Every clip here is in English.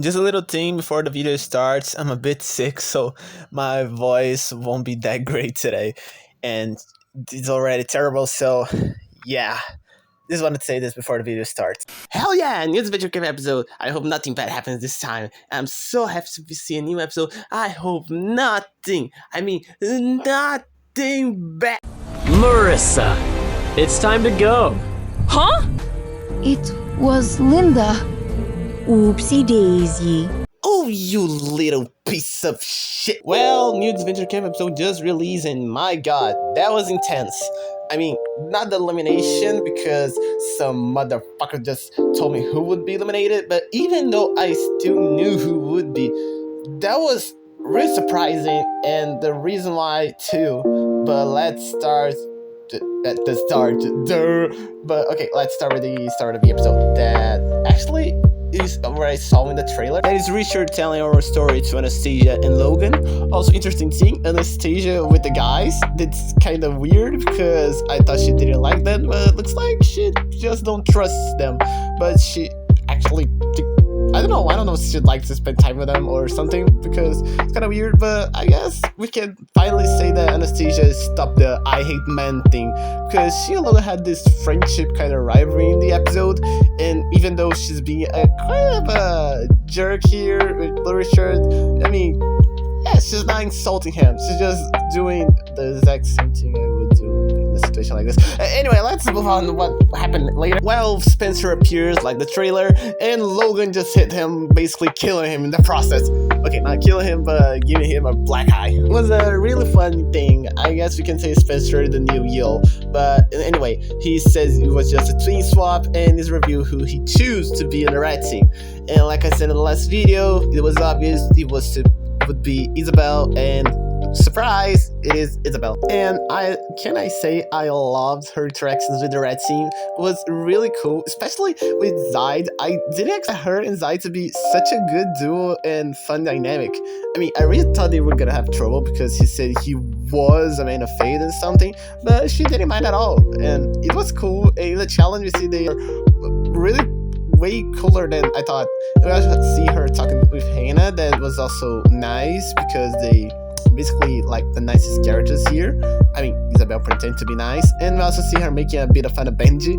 Just a little thing before the video starts. I'm a bit sick, so my voice won't be that great today. And it's already terrible, so yeah. Just wanted to say this before the video starts. Hell yeah, new Disventure episode. I hope nothing bad happens this time. I'm so happy to see a new episode. I hope nothing bad. Marissa, it's time to go. Huh? It was Linda. Oopsie daisy. Oh, you little piece of shit. Well, new Disventure episode just released, and my god, that was intense. I mean, not the elimination, because some motherfucker just told me who would be eliminated, but even though I still knew who would be, that was really surprising, and the reason why too. But let's start at the start. But okay, let's start with the start of the episode. That actually is where I saw in the trailer. That is Richard telling our story to Anastasia and Logan. Also, interesting thing, Anastasia with the guys. That's kind of weird because I thought she didn't like them, but it looks like she just don't trust them. But she actually, I don't know if she'd like to spend time with them or something, because it's kind of weird. But I guess we can finally say that Anastasia stopped the I hate men thing, because she and Logan had this friendship kind of rivalry in the episode. And even though she's being a kind of a jerk here with Richard, I mean, yeah, she's not insulting him. She's just doing the exact same thing I would do in a situation like this. Anyway, let's move on to what happened later. Well, Spencer appears like the trailer, and Logan just hit him, basically killing him in the process. Okay, not killing him, but giving him a black eye. It was a really fun thing. I guess we can say Spencer the new Yo. But anyway, he says it was just a twin swap, and his review who he chose to be in the red team. And like I said in the last video, it was obvious it would be Isabel, and surprise, it is Isabel. And I say I loved her interactions with the red team. It was really cool, especially with Zaid. I didn't expect her and Zaid to be such a good duo and fun dynamic. I mean, I really thought they were gonna have trouble because he said he was a man of faith and something, but she didn't mind at all, and it was cool. And the challenge, you see, they are really way cooler than I thought. We also see her talking with Hannah. That was also nice because they basically like the nicest characters here. I mean, Isabel pretends to be nice, and we also see her making a bit of fun of Benji.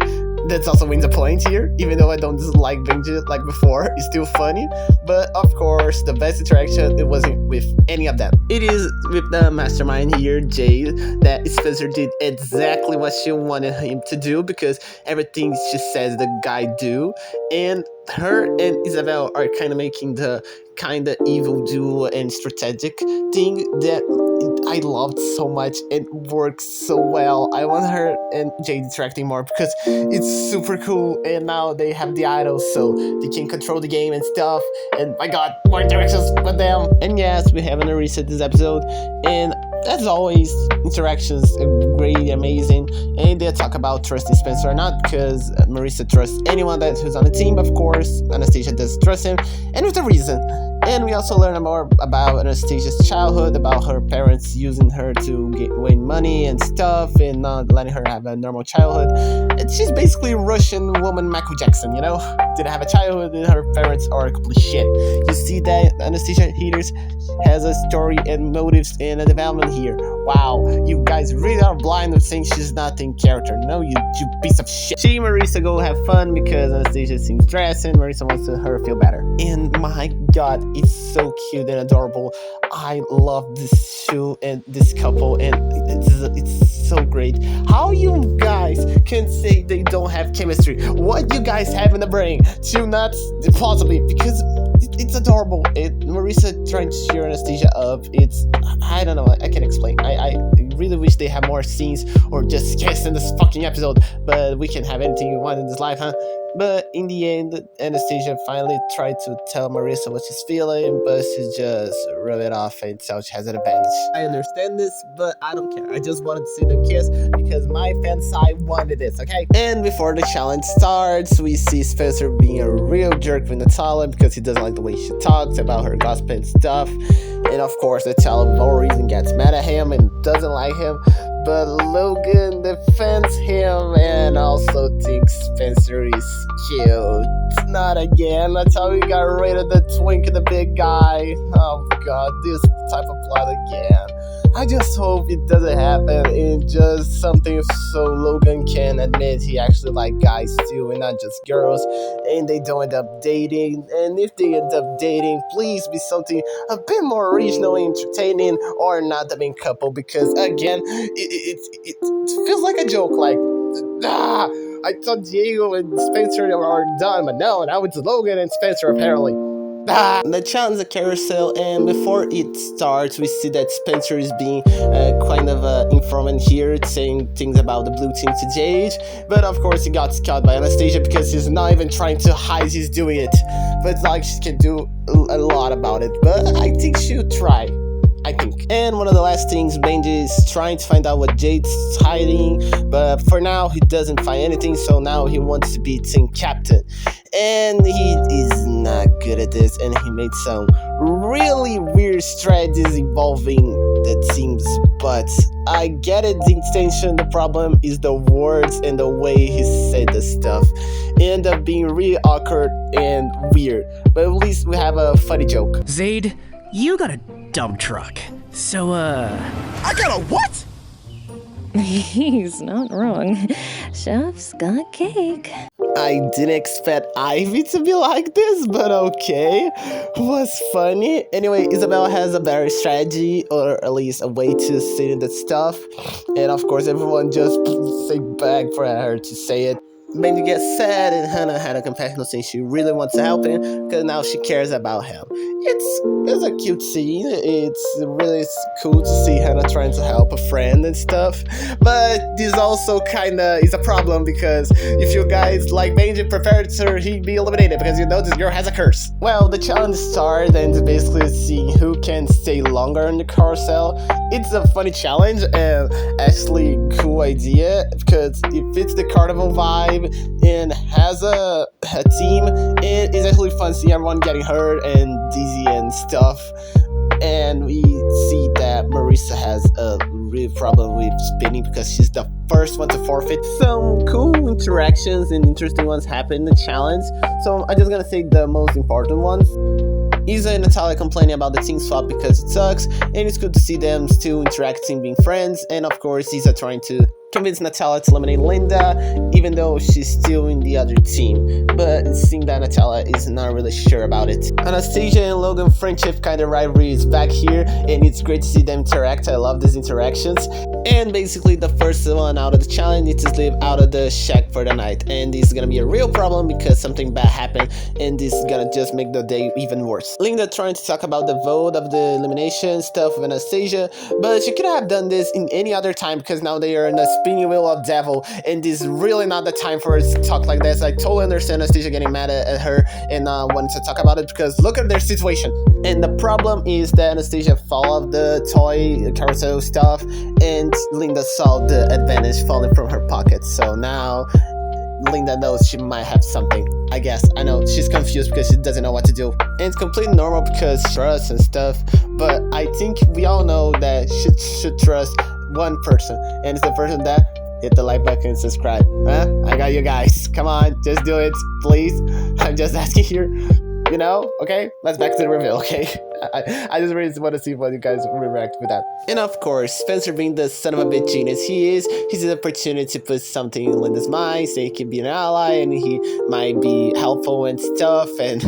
That's also wins a point here, even though I don't dislike Benji like before. It's still funny, but of course the best interaction, it wasn't with any of them. It is with the mastermind here, Jade, that Spencer did exactly what she wanted him to do, because everything she says the guy do. And her and Isabel are kind of making the kind of evil duo and strategic thing that I loved so much. It works so well. I want her and Jade interacting more because it's super cool, and now they have the idols, so they can control the game and stuff. And my god, more interactions with them. And yes, we have Marissa this episode, and as always, interactions are great, amazing, and they talk about trusting Spencer or not, because Marissa trusts anyone who's on the team. Of course, Anastasia does trust him, and with a reason. And we also learn more about Anastasia's childhood, about her parents using her to win money and stuff, and not letting her have a normal childhood. And she's basically a Russian woman Michael Jackson, you know? Didn't have a childhood, and her parents are complete shit. You see that Anastasia Heaters has a story and motives and a development here. Wow, you guys really are blind of saying she's not in character. No, you piece of shit. She and Marissa go have fun because Anastasia seems stressed and Marissa wants her feel better. And my god, it's so cute and adorable. I love this show and this couple, and it's so great. How you guys can say they don't have chemistry? What you guys have in the brain to not possibly, because it's adorable. Marissa trying to cheer Anastasia up. I don't know, I can't explain. I really wish they have more scenes or just kiss in this fucking episode, but we can have anything you want in this life, huh? But in the end, Anastasia finally tried to tell Marissa what she's feeling, but she just rubbed it off and so she has an advantage. I understand this, but I don't care. I just wanted to see them kiss because my fan side wanted this, okay? And before the challenge starts, we see Spencer being a real jerk with Natalia because he doesn't like the way she talks about her gossip and stuff. And of course, Natalia, for no reason, gets mad at him and doesn't like him. But Logan defends him and also thinks Spencer is cute. not again. That's how we got rid of the twink and the big guy. Oh god, this type of plot again. I just hope it doesn't happen and just something so Logan can admit he actually like guys too and not just girls, and they don't end up dating. And if they end up dating, please be something a bit more original and entertaining, or not the main couple, because again, it feels like a joke. Like, I thought Diego and Spencer are done, but no, now it's Logan and Spencer apparently. The challenge is a carousel, and before it starts, we see that Spencer is being kind of informant here, saying things about the blue team to Jade. But of course, he got caught by Anastasia because he's not even trying to hide he's doing it. But like, she can do a lot about it. But I think she'll try. I think. And one of the last things, Benji is trying to find out what Jade's hiding, but for now he doesn't find anything, so now he wants to be team captain. And he is not good at this, and he made some really weird strategies involving the teams, but I get it, the intention. The problem is the words and the way he said the stuff. It ended up being really awkward and weird, but at least we have a funny joke. Zaid, you got a dump truck. So, I got a what? He's not wrong. Chef's got cake. I didn't expect Ivy to be like this, but okay. Was funny. Anyway, Isabel has a better strategy, or at least a way to say the stuff. And of course, everyone just say back for her to say it. Benji gets sad, and Hannah had a compassion saying she really wants to help him because now she cares about him. It's a cute scene. It's really cool to see Hannah trying to help a friend and stuff. But this also kinda is a problem, because if you guys like Benji prepared her, he'd be eliminated because you know this girl has a curse. Well, the challenge started, and it's basically seeing who can stay longer in the carousel. It's a funny challenge and actually cool idea, because it fits the Carnival vibe and has a team. It is actually fun seeing everyone getting hurt and dizzy and stuff. And we see that Marissa has a real problem with spinning because she's the first one to forfeit. Some cool interactions and interesting ones happen in the challenge, so I'm just gonna say the most important ones. Isa and Natalia complaining about the team swap because it sucks, and it's good to see them still interacting, being friends. And of course, Isa trying to convince Natalia to eliminate Linda, even though she's still in the other team. But it seems that Natalia is not really sure about it. Anastasia and Logan friendship kind of rivalry is back here, and it's great to see them interact. I love these interactions. And basically, the first one out of the challenge needs to sleep out of the shack for the night, and this is gonna be a real problem because something bad happened, and this is gonna just make the day even worse. Linda trying to talk about the vote of the elimination stuff with Anastasia, but she could have done this in any other time because now they are in a spinning wheel of devil, and this is really not the time for us to talk like this. I totally understand Anastasia getting mad at her and wanting to talk about it, because look at their situation. And the problem is that Anastasia fell off the toy carousel stuff, and Linda saw the advantage falling from her pocket, so now Linda knows she might have something. I guess. I know she's confused because she doesn't know what to do. And it's completely normal because she trusts and stuff, but I think we all know that she should trust one person, and it's the person that hit the like button and subscribe. I got you guys. Come on, just do it, please. I'm just asking here. You know, okay? Let's back to the reveal, okay? I just really want to see what you guys react with that. And of course, Spencer being the son of a bitch genius he is, he's an opportunity to put something in Linda's mind, so he can be an ally and he might be helpful and stuff. And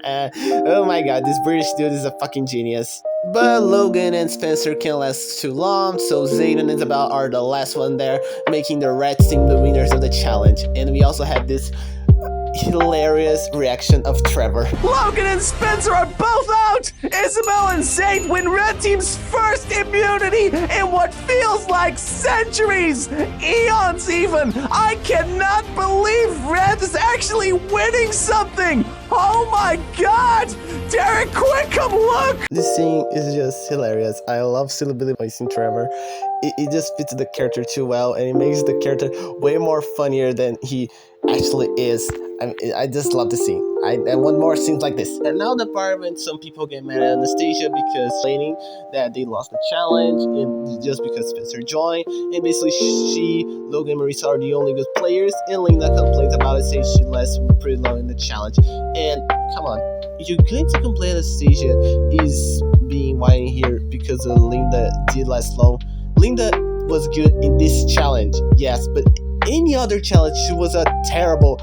oh my god, this British dude is a fucking genius. But Logan and Spencer can't last too long, so Zayn and Isabel are the last one there, making the Red team the winners of the challenge. And we also had this hilarious reaction of Trevor. Logan and Spencer are both out! Isabel and Zayd win Red Team's first immunity in what feels like centuries! Eons even! I cannot believe Red is actually winning something! Oh my god! Derek, quick, come look! This scene is just hilarious. I love Silly Billy voicing Trevor. It just fits the character too well, and it makes the character way more funnier than he actually is. I just love the scene. I want more scenes like this. And now the part when some people get mad at Anastasia because complaining that they lost the challenge and just because Spencer joined. And basically she, Logan, and Marissa are the only good players. And Linda complains about it, saying she lasts pretty long in the challenge. And come on, if you're going to complain Anastasia is being whiny here because Linda did last long. Linda was good in this challenge, yes, but any other challenge she was a terrible,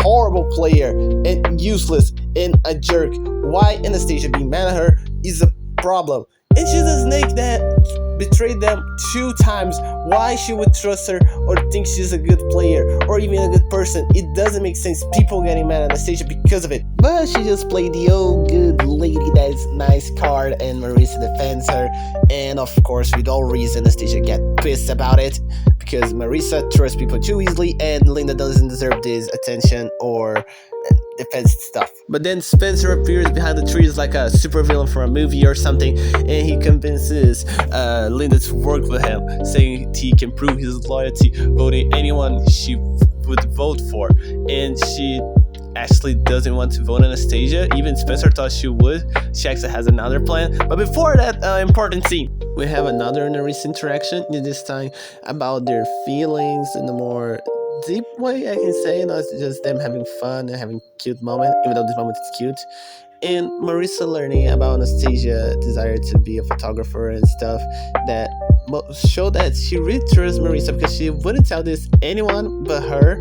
horrible player and useless and a jerk. Why Anastasia being mad at her is a problem. And she's a snake that betrayed them 2 times. Why she would trust her or think she's a good player or even a good person? It doesn't make sense. People getting mad at Anastasia because of it. But she just played the old good lady that is nice card, and Marissa defends her. And of course, with all reason, Anastasia get pissed about it because Marissa trusts people too easily, and Linda doesn't deserve this attention or defense stuff. But then Spencer appears behind the trees like a supervillain from a movie or something, and he convinces Linda to work with him, saying he can prove his loyalty, voting anyone she would vote for. And she actually doesn't want to vote Anastasia. Even Spencer thought she would. She actually has another plan. But before that important scene, we have another Marissa interaction, this time about their feelings in a more deep way, I can say, not just them having fun and having cute moment, even though this moment is cute. And Marissa learning about Anastasia desire to be a photographer and stuff that show that she really trusts Marissa because she wouldn't tell this anyone but her.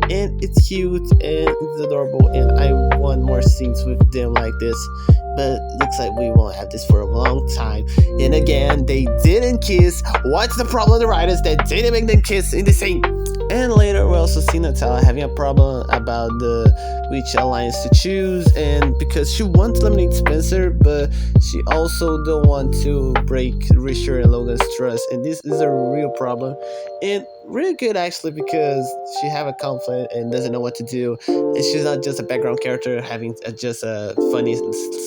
And it's cute and it's adorable, and I want more scenes with them like this. But looks like we won't have this for a long time. And again, they didn't kiss. What's the problem with the writers that didn't make them kiss in the scene? And later we also see Natalia having a problem about which alliance to choose, and because she wants to eliminate Spencer, but she also don't want to break Richard and Logan's trust, and this is a real problem. And really good actually, because she have a conflict and doesn't know what to do, and she's not just a background character having just a funny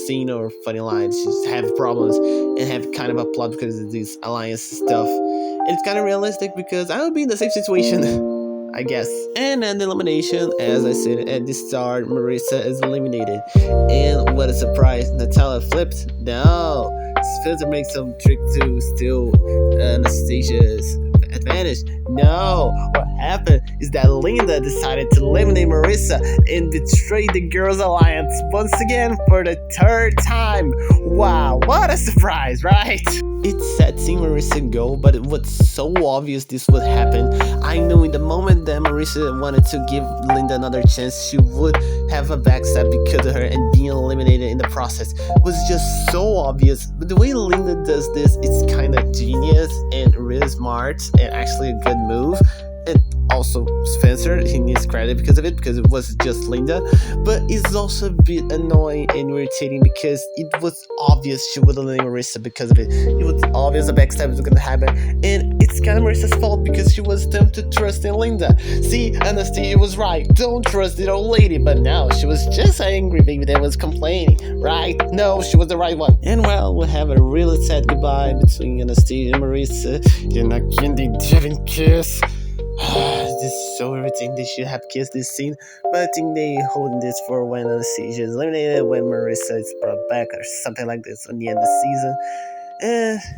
scene or funny line. She's have problems and have kind of a plot because of this alliance stuff. And it's kind of realistic because I would be in the same situation. I guess. And then the elimination, as I said at the start, Marissa is eliminated. And what a surprise, Natalia flipped. No, Spencer makes some trick to steal Anastasia's advantage. No, what happened is that Linda decided to eliminate Marissa and betray the girls' alliance once again for the 3rd time. Wow, what a surprise, right? It's sad seeing Marissa go, but it was so obvious this would happen. I knew in the moment that Marissa wanted to give Linda another chance, she would have a backstab because of her and being eliminated in the process. It was just so obvious. But the way Linda does this, it's kind of genius and really smart and actually a good move. And also Spencer, he needs credit because of it, because it was just Linda. But it's also a bit annoying and irritating because it was obvious she would eliminate Marissa because of it. It was obvious a backstab was gonna happen, and it's kind of Marissa's fault because she was tempted to trust in Linda. See, Anastasia was right, don't trust the old lady, but now she was just an angry baby that was complaining, right? No, she was the right one. And well, we'll have a really sad goodbye between Anastasia and Marissa in a candy-driven kiss. This is so irritating. They should have kissed this scene, but I think they holding this for when Anastasia is eliminated, when Marissa is brought back, or something like this on the end of the season.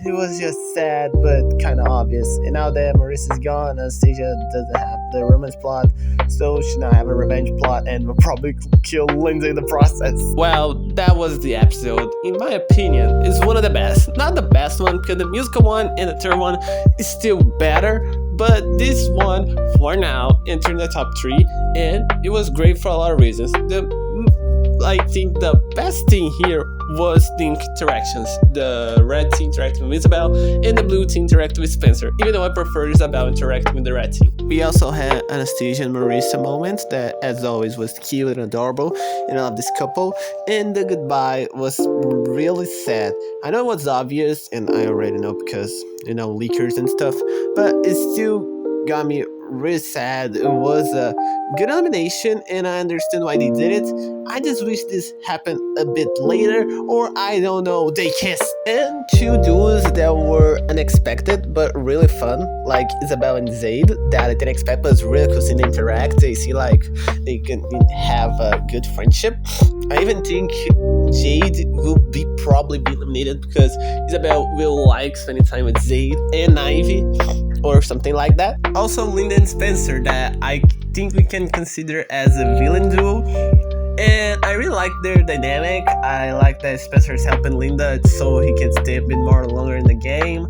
It was just sad, but kind of obvious. And now that Marissa's gone, Anastasia doesn't have the romance plot, so she now have a revenge plot and will probably kill Lindsay in the process. Well, that was the episode. In my opinion, it's one of the best. Not the best one, because the musical one and the 3rd one is still better. But this one, for now, entered the top 3, and it was great for a lot of reasons. I think the best thing here was the interactions. The red team interacting with Isabel, and the blue team interacting with Spencer, even though I prefer Isabel interacting with the red team. We also had Anastasia and Marissa moments that, as always, was cute and adorable, and I love this couple. And the goodbye was really sad. I know it was obvious, and I already know because, leakers and stuff, but it still got me really sad. It was a good elimination, and I understand why they did it. I just wish this happened a bit later, or I don't know, they kissed. And two duos that were unexpected but really fun, like Isabel and Zayd, that I didn't expect, but it's really cool seeing them interact. They see like they can have a good friendship. I even think Jade will probably be eliminated because Isabel will like spending time with Zayd and Ivy or something like that. Also, Linda and Spencer, that I think we can consider as a villain duo. And I really like their dynamic. I like that Spencer is helping Linda so he can stay a bit more longer in the game.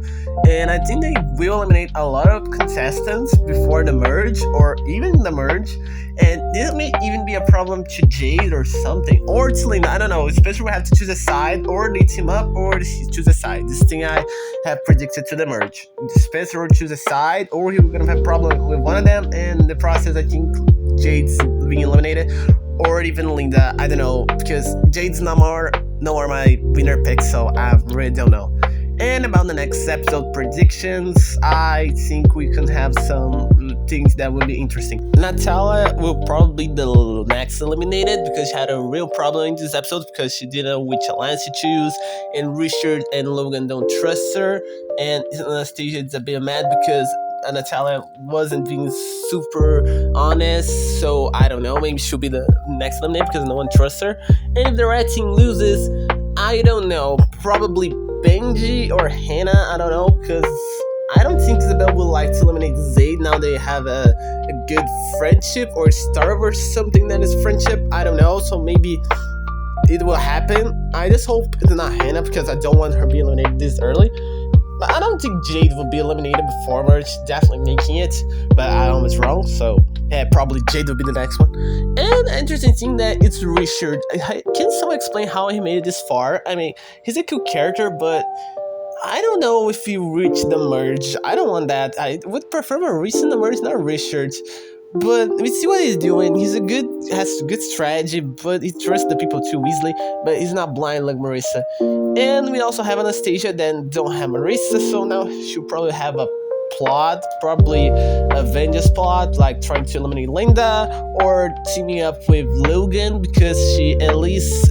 And I think they will eliminate a lot of contestants before the merge or even the merge. And this may even be a problem to Jade or something. Or to Linda, I don't know. Spencer will have to choose a side, or they team up, or he choose a side. This thing I have predicted to the merge. Spencer will choose a side, or he's gonna have a problem with one of them. And in the process, I think Jade's being eliminated. Or even Linda, I don't know, because Jade's no more my winner pick, so I really don't know. And about the next episode predictions, I think we can have some things that will be interesting. Natalia will probably be the next eliminated because she had a real problem in this episode because she didn't know which alliance to choose, and Richard and Logan don't trust her, and Anastasia is a bit mad because Natalia wasn't being super honest, so I don't know, maybe she'll be the next eliminated because no one trusts her. And if the red team loses, I don't know, probably Benji or Hannah, I don't know, because I don't think Isabel would like to eliminate Zayd. Now they have a good friendship or start or something that is friendship, I don't know, so maybe it will happen. I just hope it's not Hannah because I don't want her to be eliminated this early. But I don't think Jade will be eliminated before merge, definitely making it, but I was wrong, so yeah, probably Jade will be the next one. And an interesting thing that it's Richard. Can someone explain how he made it this far? I mean, he's a cool character, but I don't know if he reached the merge. I don't want that. I would prefer Marissa in the merge, not Richard. But we see what he's doing. Has a good strategy, but he trusts the people too easily. But he's not blind like Marissa. And we also have Anastasia, then don't have Marissa, so now she'll probably have a plot, probably a vengeance plot, like trying to eliminate Linda or teaming up with Logan because she at least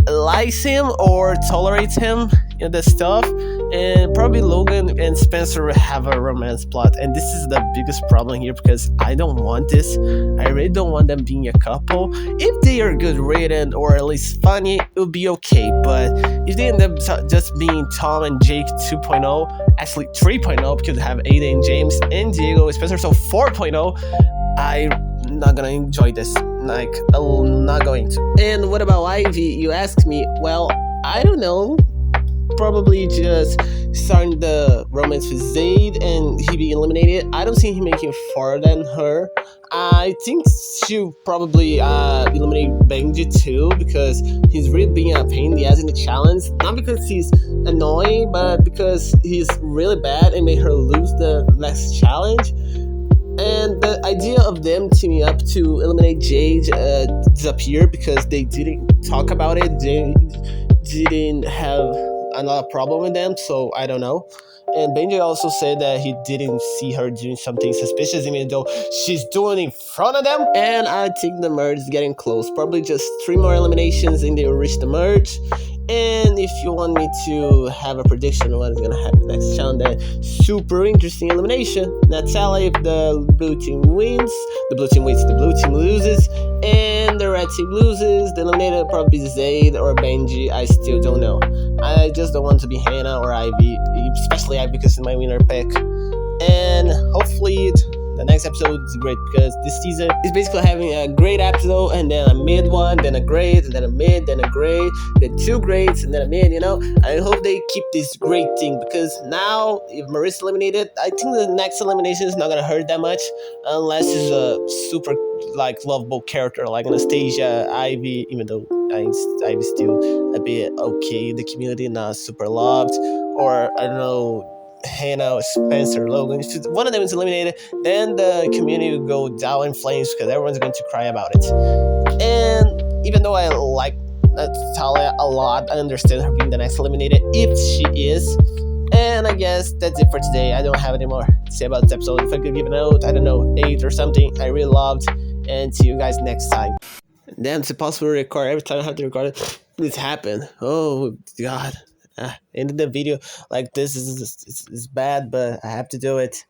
likes him or tolerates him and that stuff. And probably Logan and Spencer have a romance plot, and this is the biggest problem here because I don't want this. I really don't want them being a couple. If they are good written or at least funny, it would be okay, but if they end up just being Tom and Jake 2.0, actually 3.0 because they have Ada and James and Diego, Spencer, so 4.0, I'm not gonna enjoy this. Like, I'm not going to. And what about Ivy? You asked me. Well, I don't know. Probably just starting the romance with Zayd and he being eliminated. I don't see him making far than her. I think she'll probably eliminate Benji too because he's really being a pain in the ass in the challenge. Not because he's annoying, but because he's really bad and made her lose the next challenge. And the idea of them teaming up to eliminate Jade disappeared because they didn't talk about it. They didn't have another problem with them, so I don't know. And Benji also said that he didn't see her doing something suspicious, even though she's doing it in front of them. And I think the merge is getting close. Probably just 3 more eliminations and they will reach the merge. And if you want me to have a prediction of what is gonna happen next challenge, that super interesting elimination. Natalia, if the blue team wins, the blue team loses, and the red team loses, the eliminator will probably be Zayd or Benji. I still don't know. I just don't want to be Hannah or Ivy, especially Ivy because it's my winner pick. And hopefully the next episode is great because this season is basically having a great episode and then a mid one, then a great, and then a mid, then a great, then 2 greats, and then a mid, you know? I hope they keep this great thing because now, if Marissa eliminated, I think the next elimination is not gonna hurt that much unless it's a super, like, lovable character like Anastasia, Ivy, even though Ivy's still a bit okay in the community, not super loved, or I don't know, Hannah, Spencer, Logan. If one of them is eliminated, then the community will go down in flames because everyone's going to cry about it. And even though I like Natalia a lot, I understand her being the next eliminated if she is. And I guess that's it for today. I don't have any more to say about this episode. If I could give a note, I don't know, 8 or something. I really loved. And see you guys next time. Damn, it's impossible to record. Every time I have to record it, this happened. Oh, God. Ending the video like this is bad, but I have to do it.